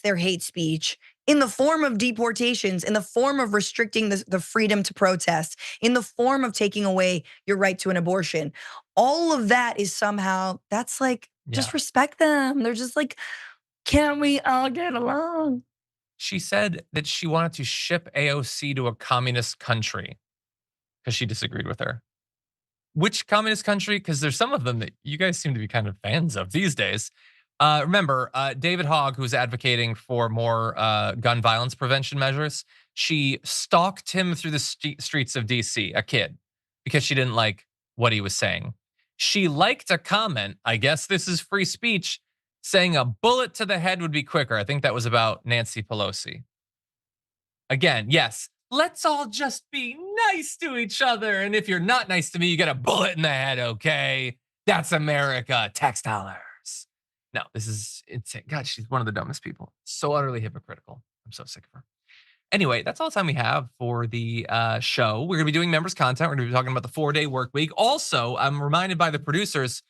their hate speech in the form of deportations, in the form of restricting the freedom to protest, in the form of taking away your right to an abortion. All of that is somehow, that's like, just respect them. They're just like, can't we all get along? She said that she wanted to ship AOC to a communist country because she disagreed with her. Which communist country? Because there's some of them that you guys seem to be kind of fans of these days. Remember, David Hogg, who's advocating for more gun violence prevention measures, she stalked him through the streets of DC, a kid, because she didn't like what he was saying. She liked a comment, I guess this is free speech, saying a bullet to the head would be quicker. I think that was about Nancy Pelosi. Again, yes, let's all just be nice to each other. And if you're not nice to me, you get a bullet in the head, okay? That's America. Tax dollars. No, this is insane. God, she's one of the dumbest people. So utterly hypocritical. I'm so sick of her. Anyway, that's all the time we have for the show. We're going to be doing members content. We're going to be talking about the 4-day work week. Also, I'm reminded by the producers,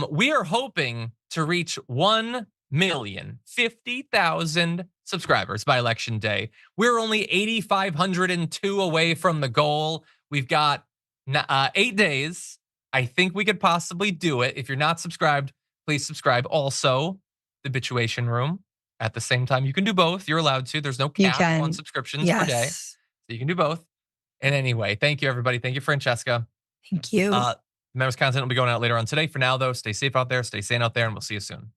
we are hoping to reach 1,050,000 subscribers by election day. We're only 8,502 away from the goal. We've got 8 days. I think we could possibly do it. If you're not subscribed, please subscribe. Also, the Bituation Room. At the same time, you can do both. You're allowed to. There's no cap on subscriptions per day. Yes. So you can do both. And anyway, thank you, everybody. Thank you, Francesca. Thank you. Members content will be going out later on today. For now, though, stay safe out there, stay sane out there, and we'll see you soon.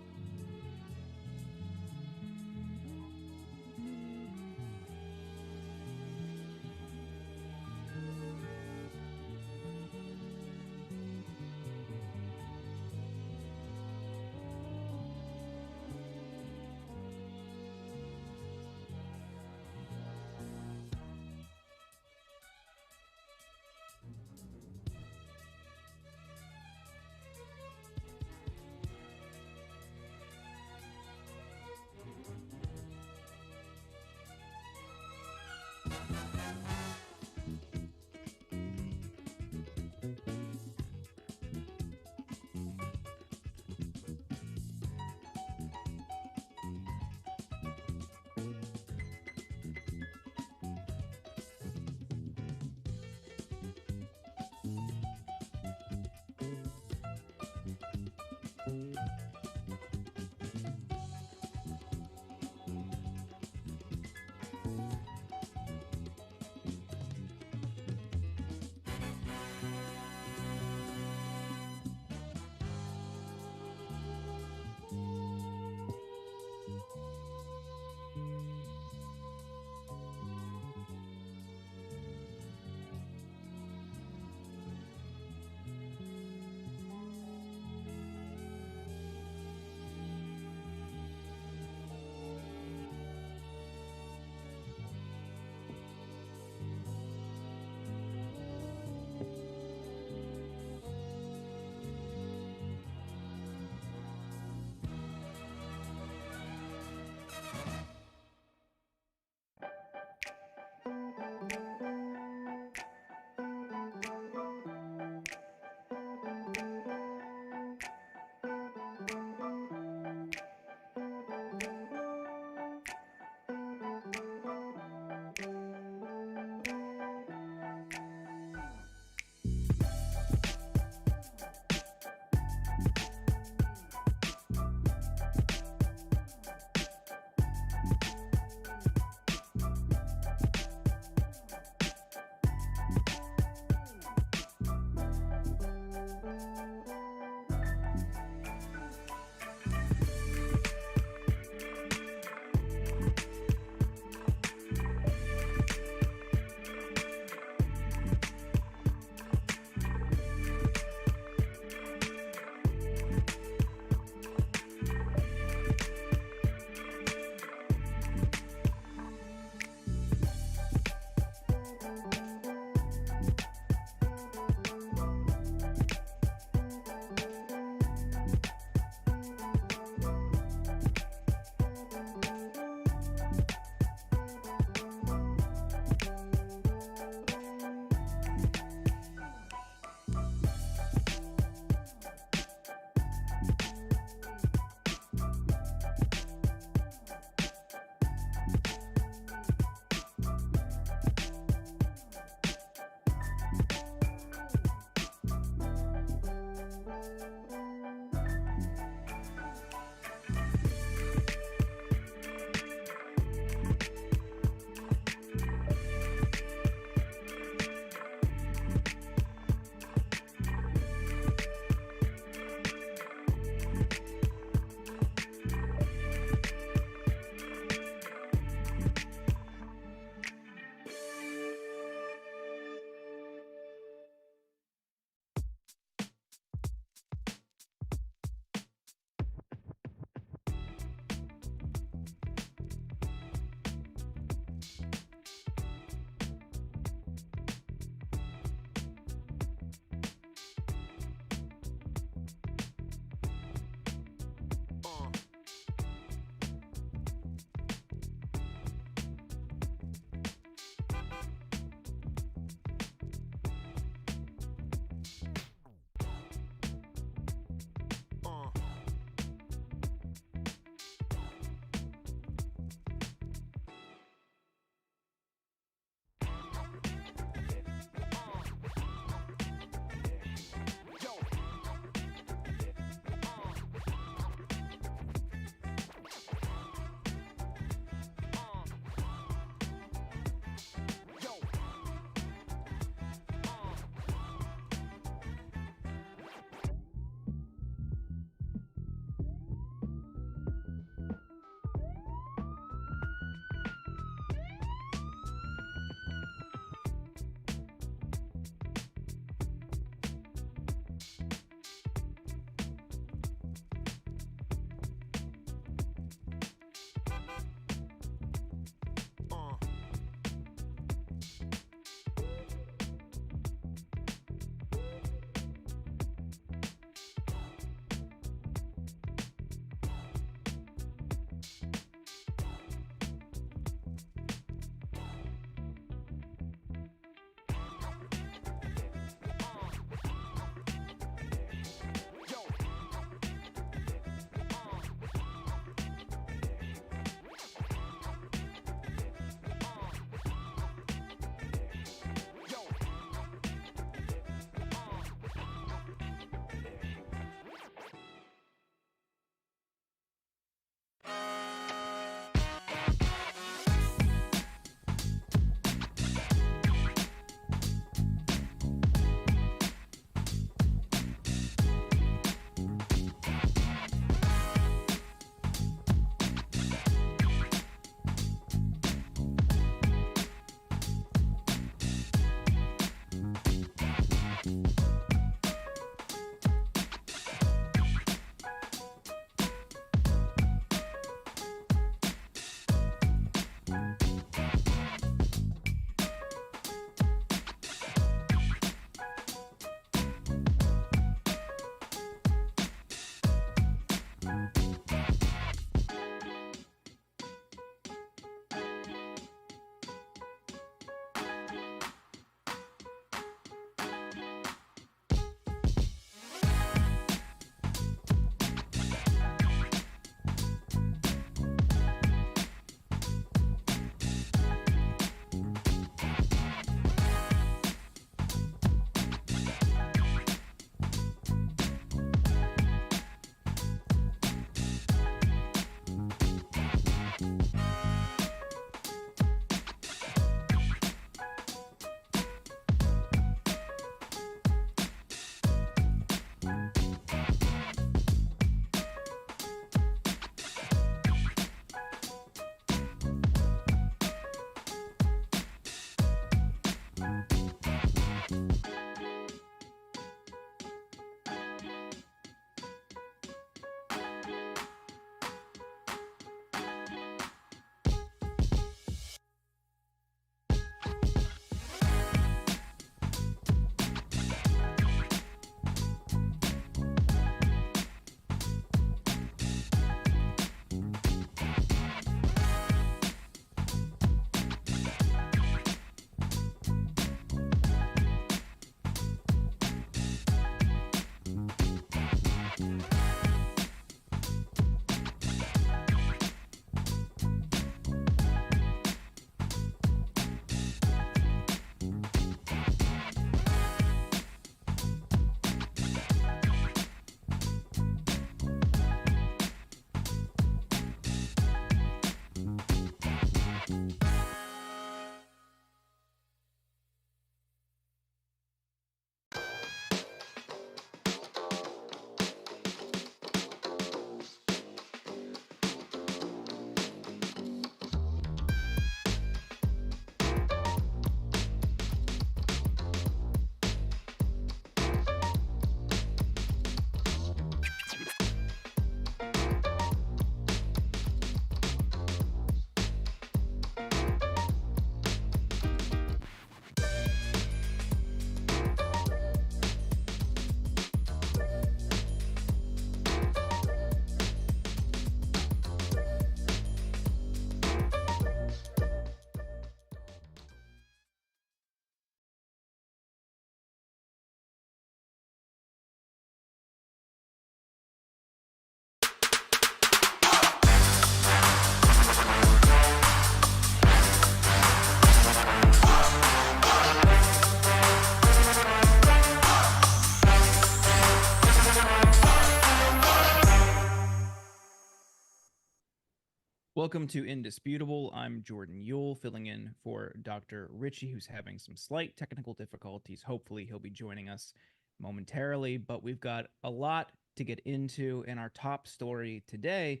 Welcome to Indisputable. I'm Jordan Uhl, filling in for Dr. Ritchie, who's having some slight technical difficulties. Hopefully, he'll be joining us momentarily, but we've got a lot to get into in our top story today.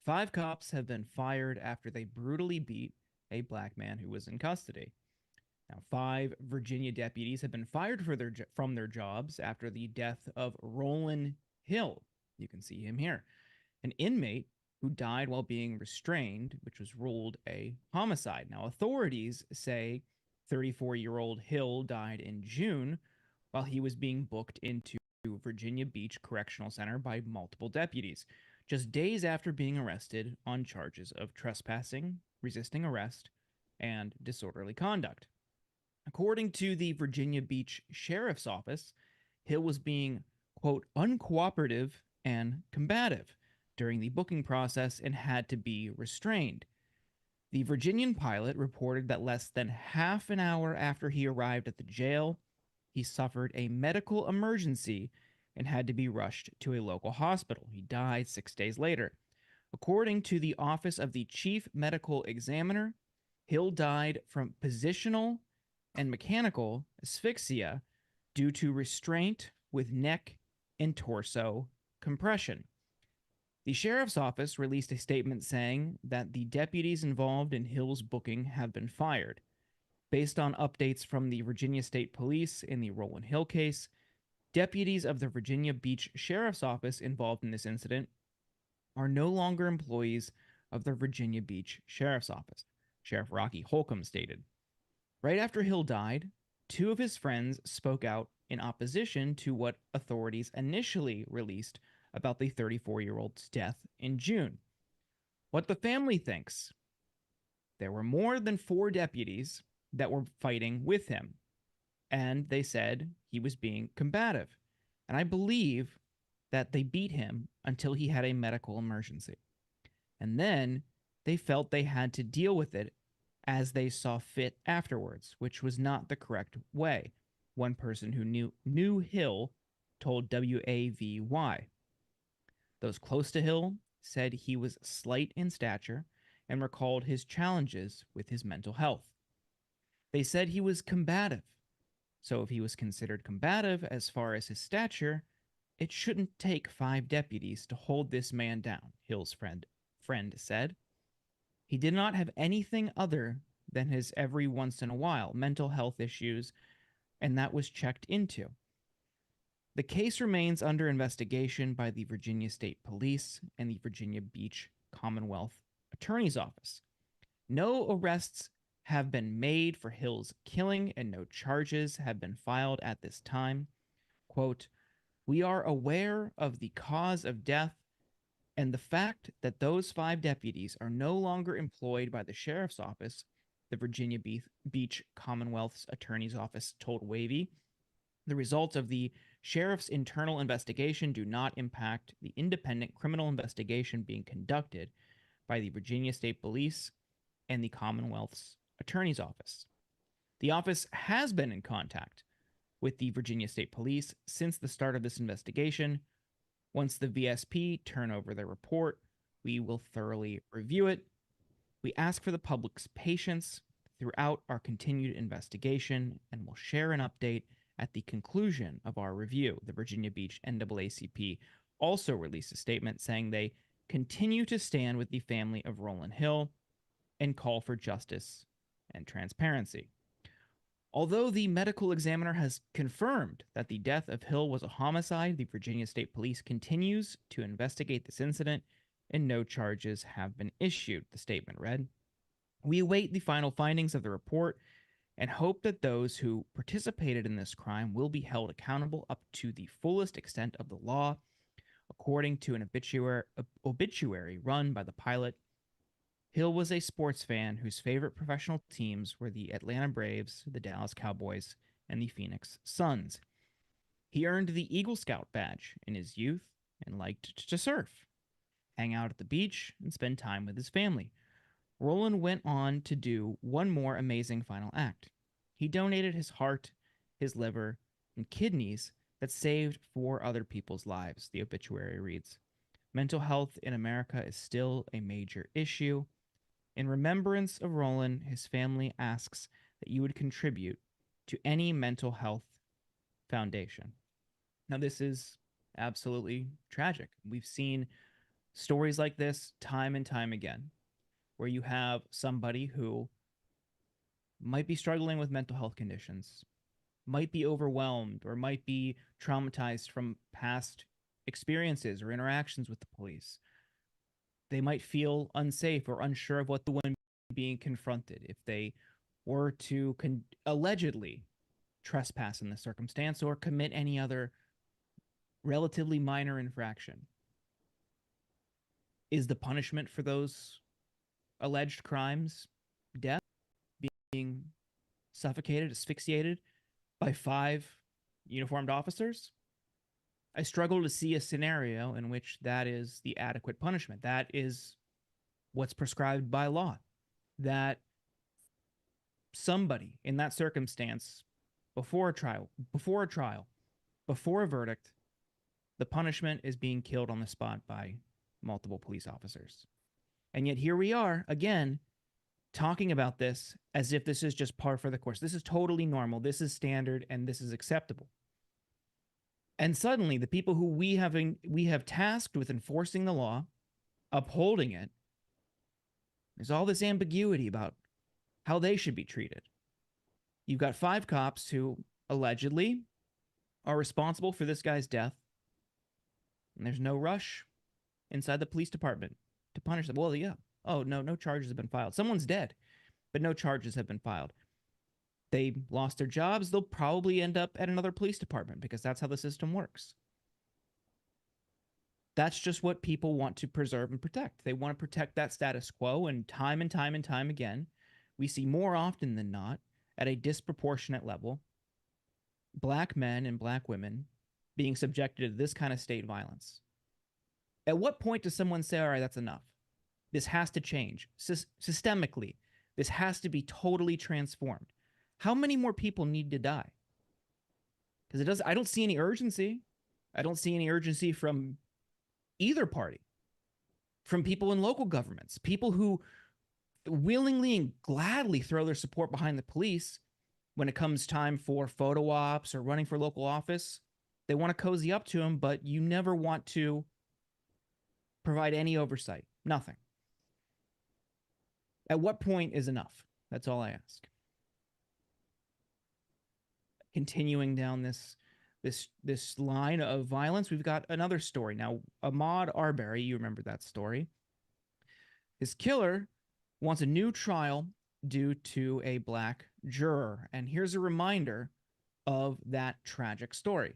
5 cops have been fired after they brutally beat a black man who was in custody. Now, 5 Virginia deputies have been fired from their jobs after the death of Roland Hill. You can see him here, an inmate who died while being restrained, which was ruled a homicide. Now, authorities say 34-year-old Hill died in June while he was being booked into Virginia Beach Correctional Center by multiple deputies, just days after being arrested on charges of trespassing, resisting arrest, and disorderly conduct. According to the Virginia Beach Sheriff's Office, Hill was being, quote, uncooperative and combative during the booking process and had to be restrained. The Virginian pilot reported that less than half an hour after he arrived at the jail, he suffered a medical emergency and had to be rushed to a local hospital. He died 6 days later. According to the Office of the Chief Medical Examiner, Hill died from positional and mechanical asphyxia due to restraint with neck and torso compression. The sheriff's office released a statement saying that the deputies involved in Hill's booking have been fired. Based on updates from the Virginia State Police in the Roland Hill case, deputies of the Virginia Beach Sheriff's Office involved in this incident are no longer employees of the Virginia Beach Sheriff's Office, Sheriff Rocky Holcomb stated. Right after Hill died, 2 of his friends spoke out in opposition to what authorities initially released about the 34-year-old's death in June. What the family thinks: there were more than 4 deputies that were fighting with him, and they said he was being combative. And I believe that they beat him until he had a medical emergency. And then they felt they had to deal with it as they saw fit afterwards, which was not the correct way. One person who knew Hill told WAVY. Those close to Hill said he was slight in stature and recalled his challenges with his mental health. They said he was combative. So if he was considered combative as far as his stature, it shouldn't take 5 deputies to hold this man down, Hill's friend said. He did not have anything other than his every once in a while mental health issues, and that was checked into. The case remains under investigation by the Virginia State Police and the Virginia Beach Commonwealth Attorney's Office. No arrests have been made for Hill's killing, and no charges have been filed at this time. Quote, "We are aware of the cause of death and the fact that those 5 deputies are no longer employed by the sheriff's office," the Virginia Beach Commonwealth's Attorney's Office told Wavy. "The results of the sheriff's internal investigation do not impact the independent criminal investigation being conducted by the Virginia State Police and the Commonwealth's Attorney's Office." The office has been in contact with the Virginia State Police since the start of this investigation. Once the VSP turn over their report, we will thoroughly review it. We ask for the public's patience throughout our continued investigation and will share an update at the conclusion of our review. The Virginia Beach NAACP also released a statement saying they continue to stand with the family of Roland Hill and call for justice and transparency. Although the medical examiner has confirmed that the death of Hill was a homicide, the Virginia State Police continues to investigate this incident and no charges have been issued, the statement read. "We await the final findings of the report and hope that those who participated in this crime will be held accountable up to the fullest extent of the law," according to an obituary run by the pilot. Hill was a sports fan whose favorite professional teams were the Atlanta Braves, the Dallas Cowboys, and the Phoenix Suns. He earned the Eagle Scout badge in his youth and liked to surf, hang out at the beach, and spend time with his family. Roland went on to do one more amazing final act. He donated his heart, his liver, and kidneys that saved 4 other people's lives, the obituary reads. Mental health in America is still a major issue. In remembrance of Roland, his family asks that you would contribute to any mental health foundation. Now, this is absolutely tragic. We've seen stories like this time and time again, where you have somebody who might be struggling with mental health conditions, might be overwhelmed, or might be traumatized from past experiences or interactions with the police. They might feel unsafe or unsure of what the one being confronted if they were to allegedly trespass in the circumstance or commit any other relatively minor infraction. Is the punishment for those alleged crimes death, being suffocated, asphyxiated by 5 uniformed officers? I struggle to see a scenario in which that is the adequate punishment. That is what's prescribed by law. That somebody in that circumstance, before a trial, before a verdict, the punishment is being killed on the spot by multiple police officers. And yet here we are again talking about this as if this is just par for the course. This is totally normal. This is standard and this is acceptable. And suddenly the people who we have tasked with enforcing the law, upholding it, there's all this ambiguity about how they should be treated. You've got 5 cops who allegedly are responsible for this guy's death, and there's no rush inside the police department to punish them. Well, yeah. Oh, no charges have been filed. Someone's dead, but no charges have been filed. They lost their jobs. They'll probably end up at another police department because that's how the system works. That's just what people want to preserve and protect. They want to protect that status quo, and time again, we see more often than not, at a disproportionate level, Black men and Black women being subjected to this kind of state violence. At what point does someone say, all right, that's enough? This has to change. Systemically, this has to be totally transformed. How many more people need to die? Because I don't see any urgency. I don't see any urgency from either party, from people in local governments, people who willingly and gladly throw their support behind the police when it comes time for photo ops or running for local office. They want to cozy up to them, but you never want to provide any oversight. Nothing. At what point is enough? That's all I ask. Continuing down this line of violence, we've got another story. Now, Ahmaud Arbery, you remember that story. His killer wants a new trial due to a Black juror. And here's a reminder of that tragic story.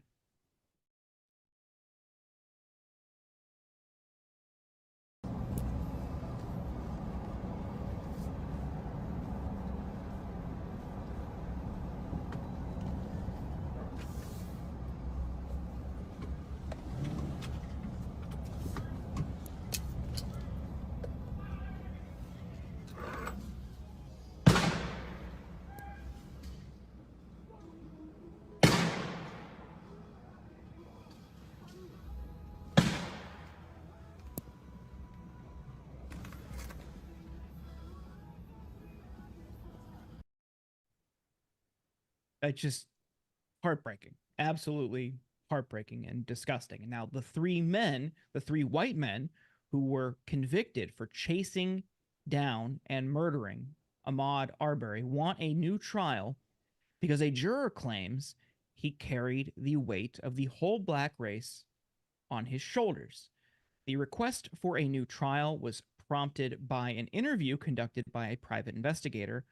It's just heartbreaking, absolutely heartbreaking and disgusting. And now the 3 white men who were convicted for chasing down and murdering Ahmaud Arbery want a new trial because a juror claims he carried the weight of the whole Black race on his shoulders. The request for a new trial was prompted by an interview conducted by a private investigator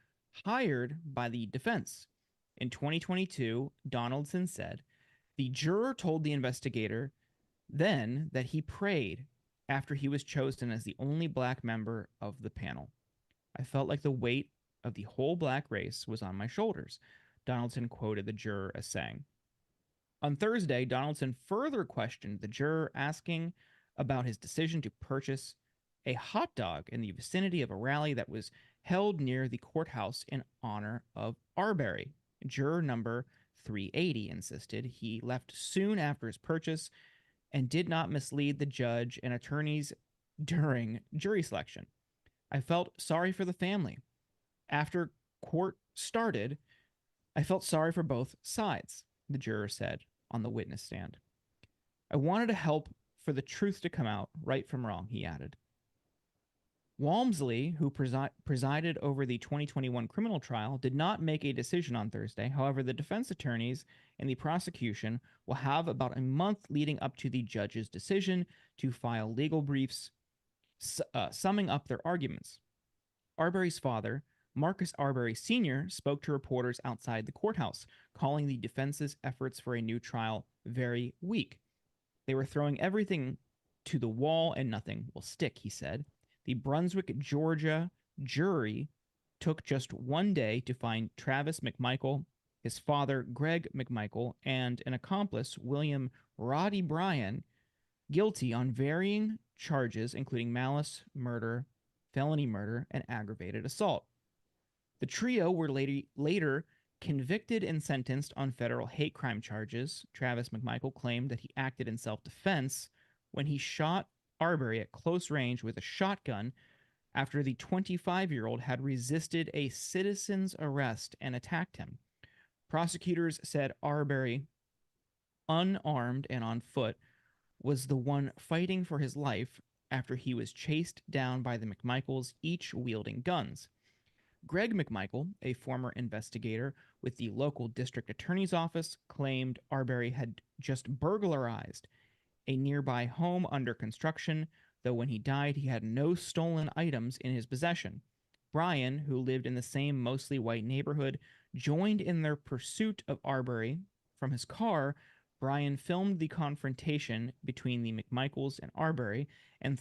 hired by the defense. In 2022, Donaldson said, the juror told the investigator then that he prayed after he was chosen as the only Black member of the panel. I felt like the weight of the whole Black race was on my shoulders, Donaldson quoted the juror as saying. On Thursday, Donaldson further questioned the juror, asking about his decision to purchase a hot dog in the vicinity of a rally that was held near the courthouse in honor of Arbery. Juror number 380 insisted he left soon after his purchase and did not mislead the judge and attorneys during jury selection. I felt sorry for the family. After court started, I felt sorry for both sides, the juror said on the witness stand. I wanted to help for the truth to come out, right from wrong, he added. Walmsley, who presided over the 2021 criminal trial, did not make a decision on Thursday. However, the defense attorneys and the prosecution will have about a month leading up to the judge's decision to file legal briefs summing up their arguments. Arbery's father, Marcus Arbery Sr., spoke to reporters outside the courthouse, calling the defense's efforts for a new trial very weak. They were throwing everything to the wall and nothing will stick, he said. The Brunswick, Georgia jury took just one day to find Travis McMichael, his father, Greg McMichael, and an accomplice, William Roddy Bryan, guilty on varying charges, including malice, murder, felony murder, and aggravated assault. The trio were later convicted and sentenced on federal hate crime charges. Travis McMichael claimed that he acted in self-defense when he shot Arbery at close range with a shotgun after the 25-year-old had resisted a citizen's arrest and attacked him. Prosecutors said Arbery, unarmed and on foot, was the one fighting for his life after he was chased down by the McMichaels, each wielding guns. Greg McMichael, a former investigator with the local district attorney's office, claimed Arbery had just burglarized a nearby home under construction, though when he died, he had no stolen items in his possession. Bryan, who lived in the same mostly white neighborhood, joined in their pursuit of Arbery. From his car, Bryan filmed the confrontation between the McMichaels and Arbery, and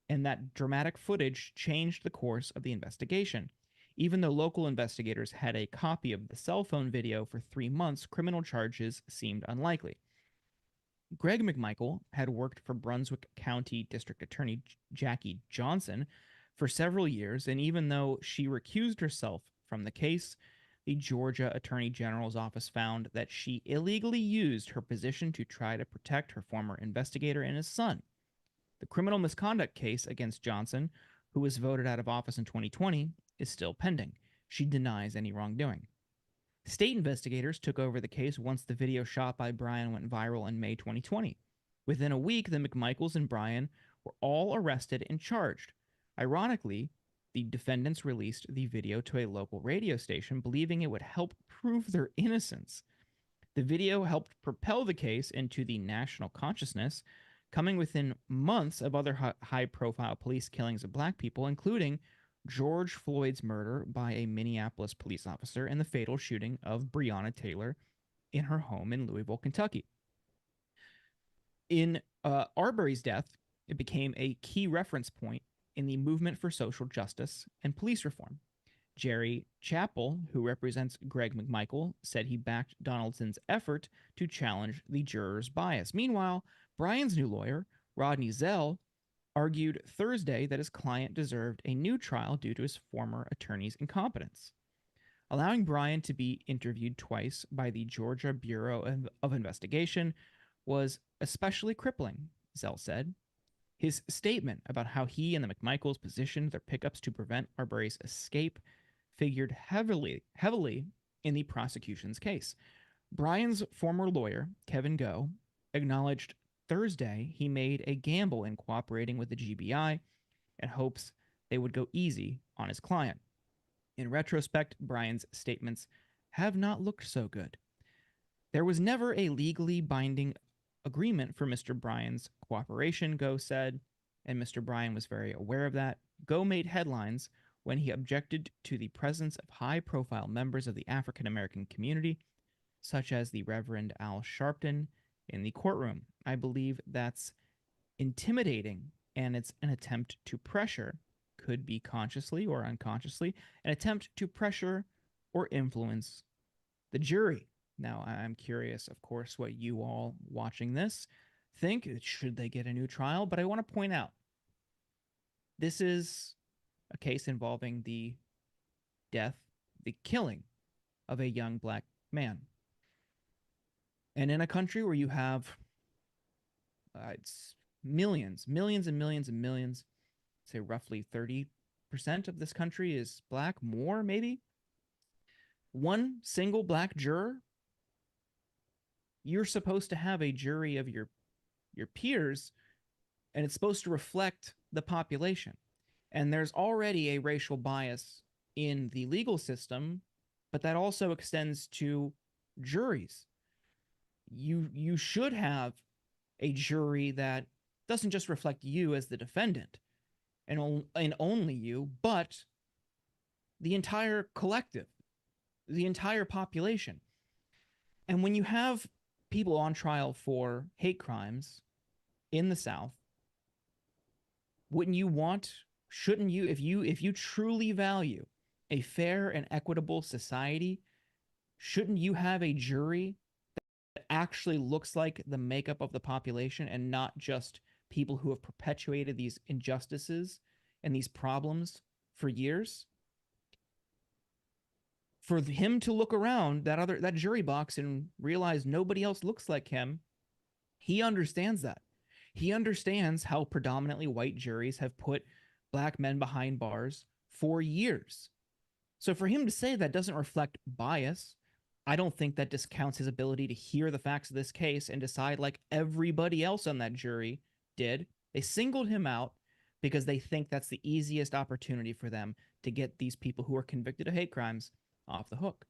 that dramatic footage changed the course of the investigation. Even though local investigators had a copy of the cell phone video for 3 months, criminal charges seemed unlikely. Greg McMichael had worked for Brunswick County District Attorney Jackie Johnson for several years, and even though she recused herself from the case, the Georgia Attorney General's office found that she illegally used her position to try to protect her former investigator and his son. The criminal misconduct case against Johnson, who was voted out of office in 2020, is still pending. She denies any wrongdoing. State investigators took over the case once the video shot by Bryan went viral in May 2020. Within a week, the McMichaels and Bryan were all arrested and charged. Ironically, the defendants released the video to a local radio station, believing it would help prove their innocence. The video helped propel the case into the national consciousness, coming within months of other high-profile police killings of black people, including George Floyd's murder by a Minneapolis police officer and the fatal shooting of Breonna Taylor in her home in Louisville, Kentucky. In Arbery's death, it became a key reference point in the movement for social justice and police reform. Jerry Chappell, who represents Greg McMichael, said he backed Donaldson's effort to challenge the jurors' bias. Meanwhile, Bryan's new lawyer, Rodney Zell, argued Thursday that his client deserved a new trial due to his former attorney's incompetence. Allowing Bryan to be interviewed twice by the Georgia Bureau of Investigation was especially crippling, Zell said. His statement about how he and the McMichaels positioned their pickups to prevent Arbery's escape figured heavily in the prosecution's case. Bryan's former lawyer, Kevin Go, acknowledged Thursday he made a gamble in cooperating with the GBI and hopes they would go easy on his client. In retrospect, Bryan's statements have not looked so good. There was never a legally binding agreement for Mr. Bryan's cooperation, Go said, and Mr. Bryan was very aware of that. Go made headlines when he objected to the presence of high-profile members of the African American community, such as the Reverend Al Sharpton, in the courtroom. I believe that's intimidating, and it's an attempt to pressure, could be consciously or unconsciously, an attempt to pressure or influence the jury. Now, I'm curious, of course, what you all watching this think. Should they get a new trial? But I want to point out, this is a case involving the death, the killing of a young black man. And in a country where you have It's millions, millions and millions and millions. Say roughly 30% of this country is black, more maybe. One single black juror, you're supposed to have a jury of your peers, and it's supposed to reflect the population. And there's already a racial bias in the legal system, but that also extends to juries. You should have a jury that doesn't just reflect you as the defendant and only you, but the entire collective, the entire population. And when you have people on trial for hate crimes in the South, wouldn't you want, shouldn't you, if you truly value a fair and equitable society, shouldn't you have a jury that actually looks like the makeup of the population and not just people who have perpetuated these injustices and these problems for years? For him to look around that jury box and realize nobody else looks like him, he understands that. He understands how predominantly white juries have put black men behind bars for years. So for him to say that doesn't reflect bias, I don't think that discounts his ability to hear the facts of this case and decide like everybody else on that jury did. They singled him out because they think that's the easiest opportunity for them to get these people who are convicted of hate crimes off the hook.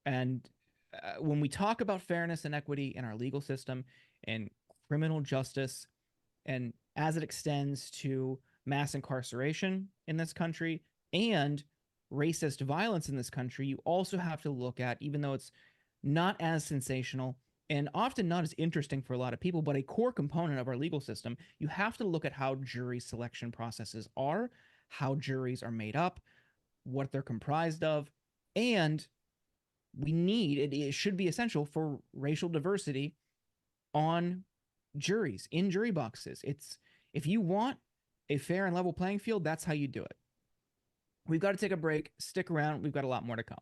And when we talk about fairness and equity in our legal system and criminal justice, and as it extends to mass incarceration in this country and racist violence in this country, you also have to look at, even though it's not as sensational and often not as interesting for a lot of people, but a core component of our legal system, you have to look at how jury selection processes are, how juries are made up, what they're comprised of, and it should be essential for racial diversity on juries, in jury boxes. If you want a fair and level playing field, that's how you do it. We've got to take a break. Stick around. We've got a lot more to come.